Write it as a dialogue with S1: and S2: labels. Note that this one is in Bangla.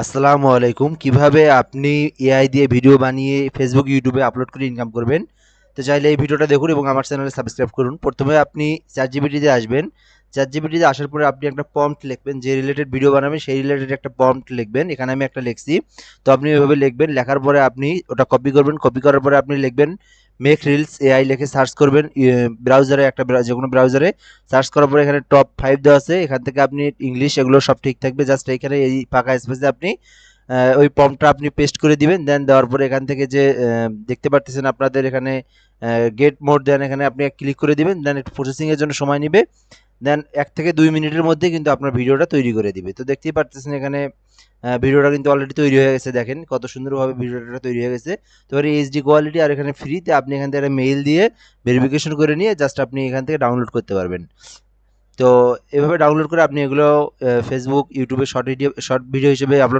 S1: আসসালামু আলাইকুম। কিভাবে আপনি এআই দিয়ে ভিডিও বানিয়ে ফেসবুক, ইউটিউবে আপলোড করে ইনকাম করবেন। তো চাইলে এই ভিডিওটা দেখুন এবং আমার চ্যানেলে সাবস্ক্রাইব করুন। প্রথমে আপনি চ্যাটজিপিটিতে আসবেন। চ্যাটজিপিটিতে আসার পরে আপনি একটা প্রম্পট লিখবেন, যে রিলেটেড ভিডিও বানাবেন সেই রিলেটেড একটা প্রম্পট লিখবেন। এখানে আমি একটা লিখছি। তো আপনি এভাবে লিখবেন, লেখার পরে আপনি ওটা কপি করবেন। কপি করার পরে আপনি লিখবেন মেক রিলস এআই লিখে সার্চ করবেন। ব্রাউজারে যে কোনো ব্রাউজারে সার্চ করার পরে এখানে টপ 5 দেওয়া আছে। এখান থেকে আপনি ইংলিশ এগুলো সব ঠিক থাকবে। জাস্ট এখানে এই ফাঁকা স্পেসে আপনি ওই প্রম্পটটা আপনি পেস্ট করে দিবেন। দেন দেওয়ার পরে এখান থেকে যে দেখতে পারতেছেন আপনাদের এখানে গেট মোড, দেন এখানে আপনি ক্লিক করে দিবেন। দেন একটু প্রসেসিং এর জন্য সময় নিবে। দেন 1 থেকে 2 মিনিটের মধ্যে কিন্তু আপনার ভিডিওটা তৈরি করে দিবে। তো দেখতেই পারতেছেন এখানে ভিডিওটা কিন্তু অলরেডি তৈরি হয়ে গেছে। দেখেন কত সুন্দরভাবে ভিডিওটা তৈরি হয়ে গেছে। তো এর এইচডি কোয়ালিটি, আর এখানে ফ্রিতে আপনি এখান থেকে একটা মেইল দিয়ে ভেরিফিকেশন করে নিয়ে জাস্ট আপনি এখান থেকে ডাউনলোড করতে পারবেন। তো এভাবে ডাউনলোড করে আপনি এগুলো ফেসবুক, ইউটিউবে শর্ট ভিডিও হিসেবে আপলোড